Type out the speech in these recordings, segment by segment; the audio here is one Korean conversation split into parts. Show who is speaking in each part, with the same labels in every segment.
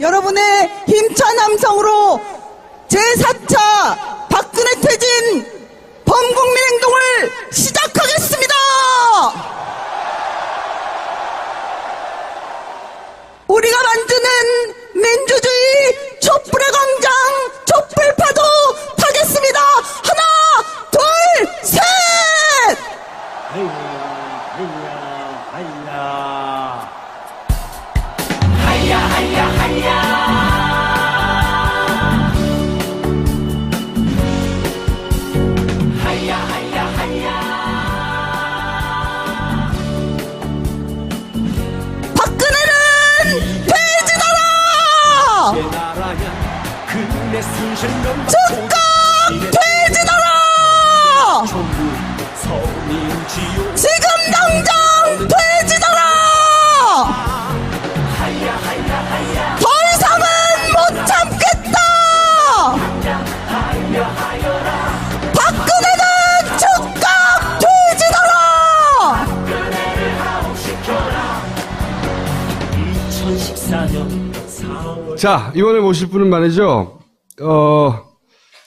Speaker 1: 여러분의 힘찬 함성으로 제4차 박근혜 퇴진 범국민행동을 시작하겠습니다. 우리가 만드는 민주주의 촛불의 광장 촛불파도 타겠습니다. 하나, 둘, 셋! 즉각 퇴진하라! 지금 당장 퇴진하라! 더 이상은 못 참겠다! 박근혜는 즉각 퇴진하라!
Speaker 2: 자, 이번에 모실 분은 말이죠.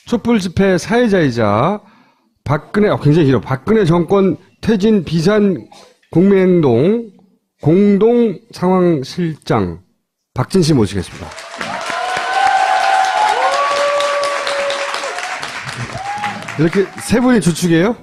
Speaker 2: 촛불 집회 사회자이자 굉장히 길어. 박근혜 정권 퇴진 비산 국민행동 공동 상황실장 박진 씨 모시겠습니다. 이렇게 세 분이 주축이에요?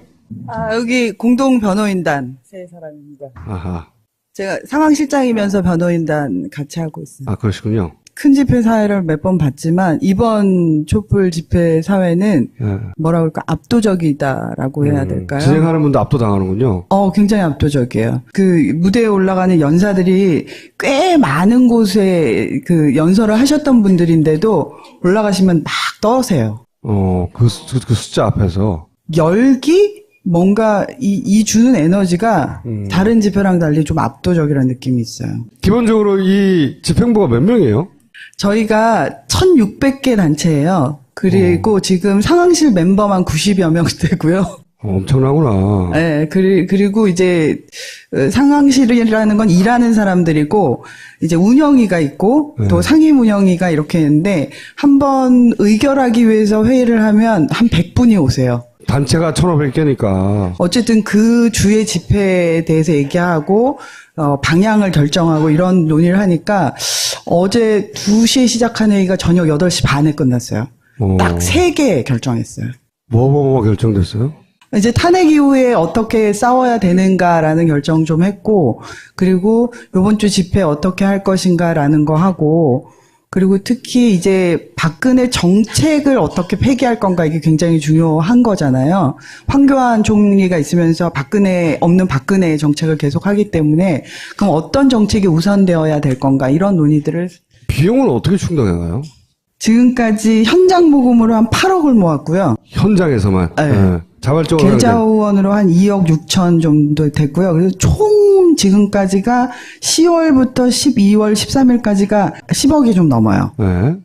Speaker 1: 여기 공동 변호인단 세 사람입니다.
Speaker 2: 아하.
Speaker 1: 제가 상황실장이면서 변호인단 같이 하고 있습니다.
Speaker 2: 아, 그러시군요.
Speaker 1: 큰 집회 사회를 몇 번 봤지만 이번 촛불 집회 사회는
Speaker 2: 예.
Speaker 1: 뭐라 그럴까 압도적이다라고 해야 될까요?
Speaker 2: 진행하는 분도 압도당하는군요.
Speaker 1: 굉장히 압도적이에요. 그 무대에 올라가는 연사들이 꽤 많은 곳에 그 연설을 하셨던 분들인데도 올라가시면 막 떠세요.
Speaker 2: 그 숫자 앞에서.
Speaker 1: 열기? 뭔가 이 주는 에너지가 다른 집회랑 달리 좀 압도적이라는 느낌이 있어요.
Speaker 2: 기본적으로 이 집행부가 몇 명이에요?
Speaker 1: 저희가 1600개 단체예요. 그리고 지금 상황실 멤버만 90여 명 되고요.
Speaker 2: 엄청나구나.
Speaker 1: 네, 그리고 이제 상황실이라는 건 일하는 사람들이고 이제 운영위가 있고 또 상임 운영위가 이렇게 있는데 한번 의결하기 위해서 회의를 하면 한 100분이 오세요.
Speaker 2: 단체가 1500개니까.
Speaker 1: 어쨌든 그 주의 집회에 대해서 얘기하고 방향을 결정하고 이런 논의를 하니까 어제 2시에 시작한 회의가 저녁 8시 반에 끝났어요. 딱 3개 결정했어요.
Speaker 2: 뭐 결정됐어요?
Speaker 1: 이제 탄핵 이후에 어떻게 싸워야 되는가라는 결정 좀 했고, 그리고 요번 주 집회 어떻게 할 것인가라는 거 하고, 그리고 특히 이제 박근혜 정책을 어떻게 폐기할 건가 이게 굉장히 중요한 거잖아요. 황교안 총리가 있으면서 없는 박근혜 정책을 계속 하기 때문에 그럼 어떤 정책이 우선되어야 될 건가 이런 논의들을.
Speaker 2: 비용은 어떻게 충당해가요?
Speaker 1: 지금까지 현장 모금으로 한 8억을 모았고요.
Speaker 2: 현장에서만.
Speaker 1: 네.
Speaker 2: 네. 자발적으로.
Speaker 1: 계좌 후원으로 한 2억 6천 정도 됐고요. 그래서 총 지금까지가 10월부터 12월 13일까지가 10억이 좀 넘어요.
Speaker 2: 네.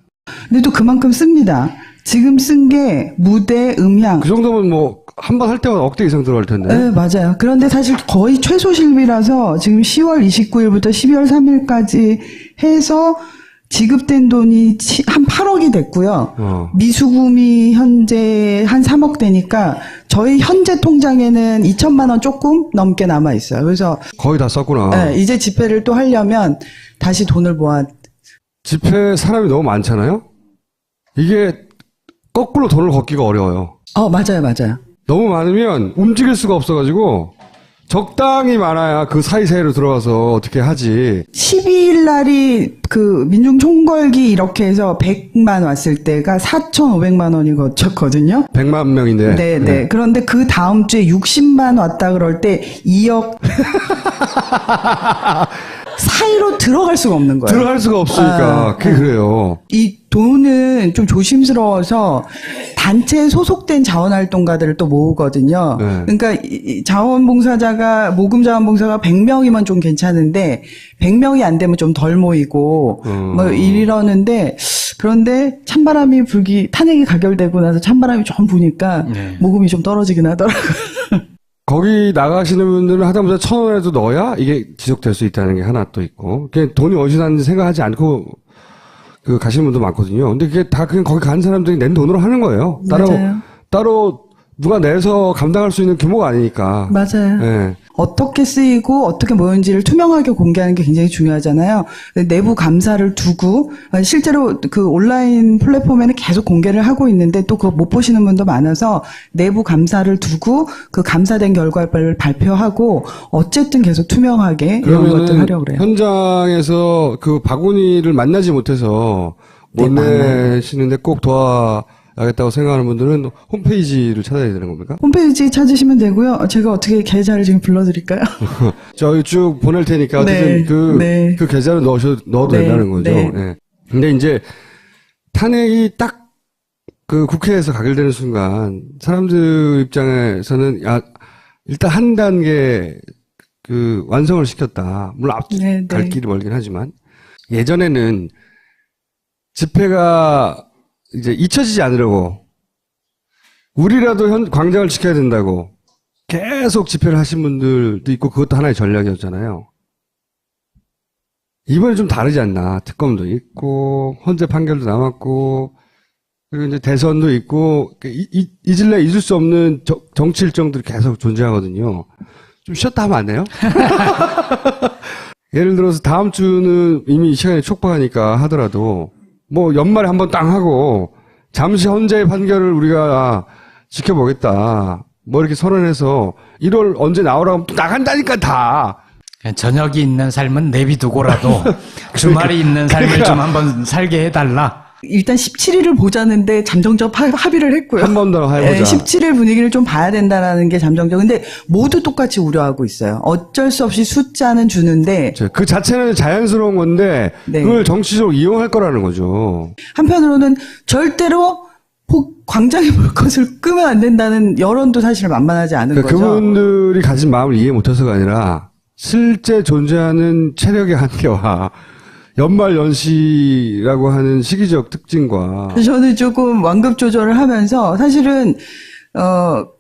Speaker 1: 근데 또 그만큼 씁니다. 지금 쓴 게 무대, 음향.
Speaker 2: 그 정도면 뭐 한 번 할 때마다 억대 이상 들어갈 텐데.
Speaker 1: 네, 맞아요. 그런데 사실 거의 최소 실비라서 지금 10월 29일부터 12월 3일까지 해서 지급된 돈이 한 8억이 됐고요. 미수금이 현재 한 3억 되니까 저희 현재 통장에는 2천만 원 조금 넘게 남아 있어요. 그래서
Speaker 2: 거의 다 썼구나.
Speaker 1: 네, 이제 집회를 또 하려면 다시 돈을 모아.
Speaker 2: 집회 사람이 너무 많잖아요? 이게 거꾸로 돈을 걷기가 어려워요.
Speaker 1: 맞아요.
Speaker 2: 너무 많으면 움직일 수가 없어가지고 적당히 많아야 그 사이사이로 들어가서 어떻게 하지.
Speaker 1: 12일 날이 그 민중 총궐기 이렇게 해서 100만 왔을 때가 4,500만 원이 거쳤거든요.
Speaker 2: 100만 명인데.
Speaker 1: 네. 그런데 그 다음 주에 60만 왔다 그럴 때 2억 사이로 들어갈 수가 없는 거예요.
Speaker 2: 들어갈 수가 없으니까. 그게 그래요.
Speaker 1: 이 돈은 좀 조심스러워서 단체에 소속된 자원활동가들을 또 모으거든요.
Speaker 2: 네.
Speaker 1: 그러니까 이 자원봉사자가, 모금 자원봉사가 100명이면 좀 괜찮은데 100명이 안 되면 좀 덜 모이고 뭐 이러는데, 그런데 찬바람이 탄핵이 가결되고 나서 찬바람이 좀 부니까 모금이 좀 떨어지긴 하더라고요.
Speaker 2: 거기 나가시는 분들은 하다못해 1,000원에도 넣어야 이게 지속될 수 있다는 게 하나 또 있고. 그냥 돈이 어디서 났는지 생각하지 않고 그 가시는 분도 많거든요. 근데 그게 다 그냥 거기 가는 사람들이 낸 돈으로 하는 거예요.
Speaker 1: 맞아요.
Speaker 2: 따로 누가 내서 감당할 수 있는 규모가 아니니까.
Speaker 1: 맞아요.
Speaker 2: 예.
Speaker 1: 어떻게 쓰이고 어떻게 모였는지를 투명하게 공개하는 게 굉장히 중요하잖아요. 내부 감사를 두고 실제로 그 온라인 플랫폼에는 계속 공개를 하고 있는데 또 그거 못 보시는 분도 많아서 내부 감사를 두고 그 감사된 결과를 발표하고 어쨌든 계속 투명하게 이런 것들 하려고 그래요.
Speaker 2: 현장에서 그 바구니를 만나지 못해서 못 내시는데 꼭 도와야겠다고 생각하는 분들은 홈페이지를 찾아야 되는 겁니까?
Speaker 1: 홈페이지 찾으시면 되고요. 제가 어떻게 계좌를 지금 불러드릴까요?
Speaker 2: 저희 쭉 보낼 테니까 어쨌든 그 계좌를 넣어도 된다는 거죠.
Speaker 1: 네.
Speaker 2: 예. 근데 이제 탄핵이 딱 그 국회에서 가결되는 순간 사람들 입장에서는 일단 한 단계 그 완성을 시켰다. 물론 갈 길이 멀긴 하지만 예전에는 집회가 이제 잊혀지지 않으려고 우리라도 광장을 지켜야 된다고 계속 집회를 하신 분들도 있고 그것도 하나의 전략이었잖아요. 이번에 좀 다르지 않나. 특검도 있고 헌재 판결도 남았고 그리고 이제 대선도 있고 잊을래 잊을 수 없는 정치 일정들이 계속 존재하거든요. 좀 쉬었다 하면 안 돼요? 예를 들어서 다음 주는 이미 이 시간이 촉박하니까 하더라도 뭐 연말에 한번 땅 하고 잠시 헌재의 판결을 우리가 지켜보겠다. 뭐 이렇게 선언해서 1월 언제 나오라고 또 나간다니까 다.
Speaker 3: 저녁이 있는 삶은 내비두고라도 주말이 있는 삶을 좀 한번 살게 해달라.
Speaker 1: 일단 17일을 보자는데 잠정적 합의를 했고요.
Speaker 2: 한 번 더 해보자.
Speaker 1: 17일 분위기를 좀 봐야 된다라는 게 잠정적. 근데 모두 똑같이 우려하고 있어요. 어쩔 수 없이 숫자는 주는데
Speaker 2: 그 자체는 자연스러운 건데 그걸 정치적으로 이용할 거라는 거죠.
Speaker 1: 한편으로는 절대로 광장에 볼 것을 끄면 안 된다는 여론도 사실 만만하지 않은 거죠.
Speaker 2: 그분들이 가진 마음을 이해 못해서가 아니라 실제 존재하는 체력의 한계와 연말 연시라고 하는 시기적 특징과
Speaker 1: 저는 조금 완급 조절을 하면서 사실은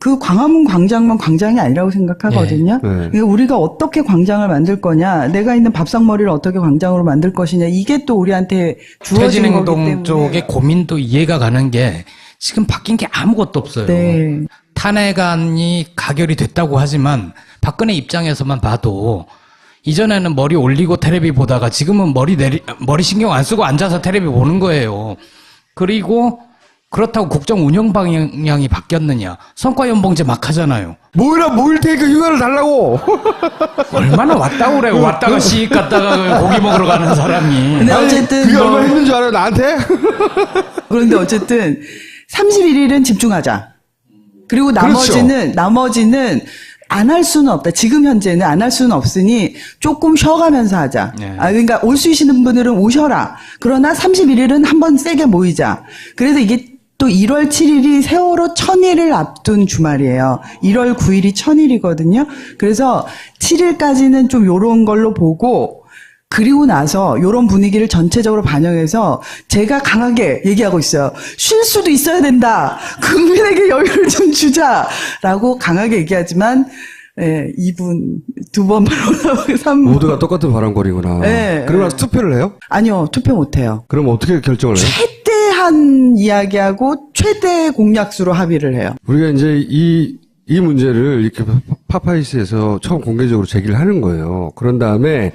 Speaker 1: 그 광화문 광장만 광장이 아니라고 생각하거든요. 그러니까 우리가 어떻게 광장을 만들 거냐, 내가 있는 밥상머리를 어떻게 광장으로 만들 것이냐, 이게 또 우리한테 주어진 거기 때문에.
Speaker 3: 최진행동 쪽의 고민도 이해가 가는 게 지금 바뀐 게 아무것도 없어요.
Speaker 1: 네.
Speaker 3: 탄핵안이 가결이 됐다고 하지만 박근혜 입장에서만 봐도 이전에는 머리 올리고 테레비 보다가 지금은 머리 신경 안 쓰고 앉아서 테레비 보는 거예요. 그리고 그렇다고 국정 운영 방향이 바뀌었느냐. 성과연봉제 막 하잖아요.
Speaker 2: 모일 테니까 휴가를 달라고.
Speaker 3: 얼마나 왔다고 그래요. 왔다가 시익 갔다가 고기 먹으러 가는 사람이.
Speaker 1: 근데 어쨌든
Speaker 2: 그게 얼마나 힘든 줄 알아요, 나한테?
Speaker 1: 그런데 어쨌든 31일은 집중하자. 그리고 나머지는 안 할 수는 없다. 지금 현재는 안 할 수는 없으니 조금 쉬어가면서 하자.
Speaker 3: 네.
Speaker 1: 그러니까 올 수 있는 분들은 오셔라. 그러나 31일은 한번 세게 모이자. 그래서 이게 또 1월 7일이 세월호 1000일을 앞둔 주말이에요. 1월 9일이 1000일이거든요. 그래서 7일까지는 좀 요런 걸로 보고 그리고 나서 요런 분위기를 전체적으로 반영해서 제가 강하게 얘기하고 있어요. 쉴 수도 있어야 된다. 국민에게 여유를 좀 주자라고 강하게 얘기하지만 2분, 2번 발언하고 3분.
Speaker 2: 모두가 똑같은 발언거리구나.
Speaker 1: 네.
Speaker 2: 그러고 나서 투표를 해요?
Speaker 1: 아니요. 투표 못해요.
Speaker 2: 그럼 어떻게 결정을 해요?
Speaker 1: 최대한 이야기하고 최대 공약수로 합의를 해요.
Speaker 2: 우리가 이제 이 문제를 이렇게 파파이스에서 처음 공개적으로 제기를 하는 거예요. 그런 다음에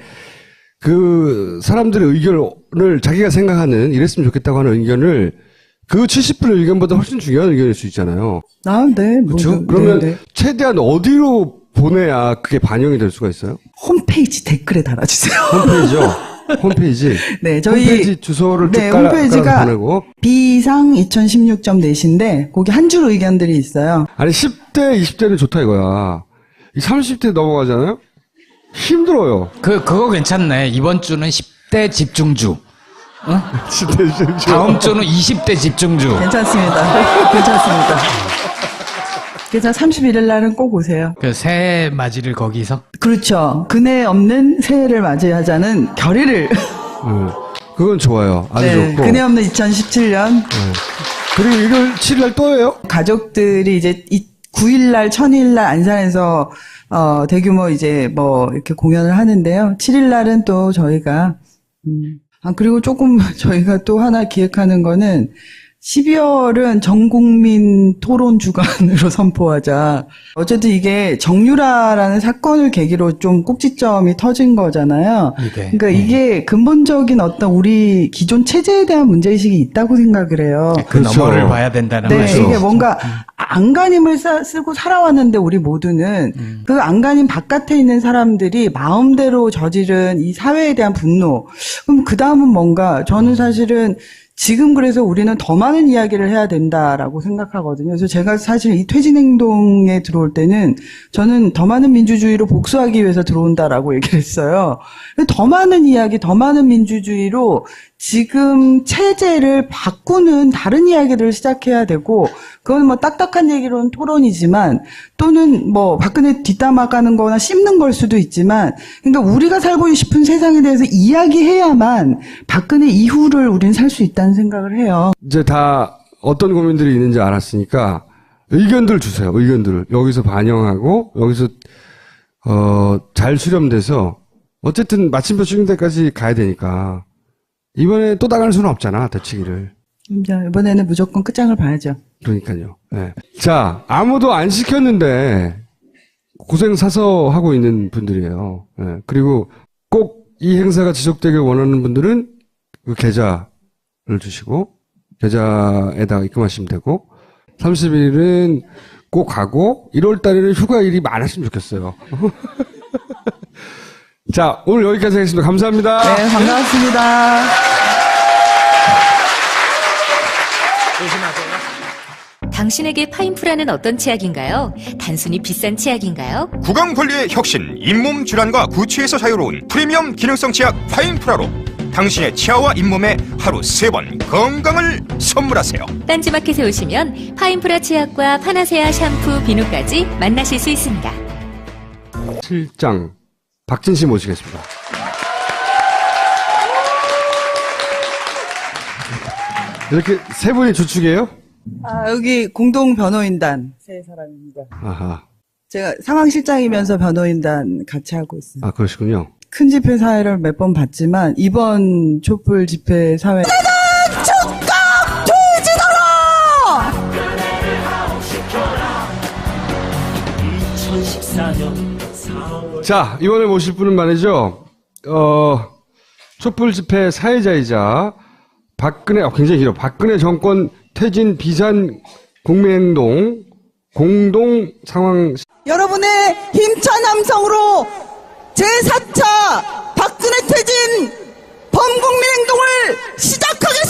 Speaker 2: 그 사람들의 의견을 자기가 생각하는 이랬으면 좋겠다고 하는 의견을 그 70분의 의견보다 훨씬 중요한 의견일 수 있잖아요.
Speaker 1: 네.
Speaker 2: 그렇죠? 그러면 최대한 어디로 보내야 그게 반영이 될 수가 있어요?
Speaker 1: 홈페이지 댓글에 달아주세요.
Speaker 2: 홈페이지요? 홈페이지.
Speaker 1: 네, 저희
Speaker 2: 홈페이지 주소를 쭉
Speaker 1: 홈페이지가
Speaker 2: 보내고
Speaker 1: 비상 2016.net인데 거기 한 줄 의견들이 있어요.
Speaker 2: 아니 10대, 20대는 좋다 이거야. 이 30대 넘어가잖아요? 힘들어요.
Speaker 3: 그거 괜찮네. 이번 주는 10대 집중주. 응?
Speaker 2: 10대 집중주.
Speaker 3: 다음 주는 20대 집중주.
Speaker 1: 괜찮습니다. 괜찮습니다. 그래서 31일 날은 꼭 오세요.
Speaker 3: 그 새해 맞이를 거기서?
Speaker 1: 그렇죠. 근해 없는 새해를 맞이하자는 결의를.
Speaker 2: 그건 좋아요. 아주 좋고.
Speaker 1: 근해 없는 2017년.
Speaker 2: 그리고 1월 7일 또 해요?
Speaker 1: 가족들이 이제 9일 날, 1000일 날 안산에서 대규모 이제 뭐 이렇게 공연을 하는데요. 7일 날은 또 저희가 그리고 조금 저희가 또 하나 기획하는 거는 12월은 전국민 토론 주간으로 선포하자. 어쨌든 이게 정유라라는 사건을 계기로 좀 꼭지점이 터진 거잖아요. 그러니까 이게 근본적인 어떤 우리 기존 체제에 대한 문제의식이 있다고 생각을 해요.
Speaker 3: 그
Speaker 2: 그렇죠.
Speaker 3: 너머를 봐야 된다는
Speaker 1: 네,
Speaker 3: 거죠.
Speaker 1: 이게 뭔가 안간힘을 쓰고 살아왔는데 우리 모두는 그 안간힘 바깥에 있는 사람들이 마음대로 저지른 이 사회에 대한 분노. 그럼 그 다음은 뭔가 저는 사실은 지금 그래서 우리는 더 많은 이야기를 해야 된다라고 생각하거든요. 그래서 제가 사실 이 퇴진행동에 들어올 때는 저는 더 많은 민주주의로 복수하기 위해서 들어온다라고 얘기를 했어요. 더 많은 이야기, 더 많은 민주주의로 지금 체제를 바꾸는 다른 이야기들을 시작해야 되고, 그건 뭐 딱딱한 얘기로는 토론이지만, 또는 뭐 박근혜 뒷담화가는 거나 씹는 걸 수도 있지만, 그러니까 우리가 살고 싶은 세상에 대해서 이야기해야만 박근혜 이후를 우리는 살 수 있다는 생각을 해요.
Speaker 2: 이제 다 어떤 고민들이 있는지 알았으니까 의견들 주세요. 의견들을 여기서 반영하고 여기서 잘 수렴돼서 어쨌든 마침표 찍는 데까지 가야 되니까 이번에 또 나갈 수는 없잖아, 대치기를.
Speaker 1: 이번에는 무조건 끝장을 봐야죠.
Speaker 2: 그러니까요. 네. 자, 아무도 안 시켰는데 고생 사서 하고 있는 분들이에요. 네. 그리고 꼭 이 행사가 지속되길 원하는 분들은 그 계좌를 주시고 계좌에다가 입금하시면 되고 30일은 꼭 가고 1월 달에는 휴가일이 많았으면 좋겠어요. 자, 오늘 여기까지 하겠습니다. 감사합니다.
Speaker 1: 네, 반갑습니다.
Speaker 4: 당신에게 파인프라는 어떤 치약인가요? 단순히 비싼 치약인가요?
Speaker 5: 구강 관리의 혁신, 잇몸 질환과 구취에서 자유로운 프리미엄 기능성 치약 파인프라로 당신의 치아와 잇몸에 하루 3번 건강을 선물하세요.
Speaker 4: 딴지마켓에 오시면 파인프라 치약과 파나세아 샴푸, 비누까지 만나실 수 있습니다.
Speaker 2: 실장 박진 씨 모시겠습니다. 이렇게 세 분이 주축이에요?
Speaker 1: 여기 공동 변호인단 세 사람입니다.
Speaker 2: 아하.
Speaker 1: 제가 상황실장이면서 변호인단 같이 하고 있습니다.
Speaker 2: 아, 그러시군요.
Speaker 1: 큰 집회 사회를 몇 번 봤지만 이번 촛불 집회 사회
Speaker 2: 자, 이번에 모실 분은 말이죠. 촛불 집회 사회자이자 박근혜, 굉장히 길어. 박근혜 정권 퇴진 비산 국민행동 공동 상황.
Speaker 1: 여러분의 힘찬 함성으로 제4차 박근혜 퇴진 범국민 행동을 시작하겠습니다.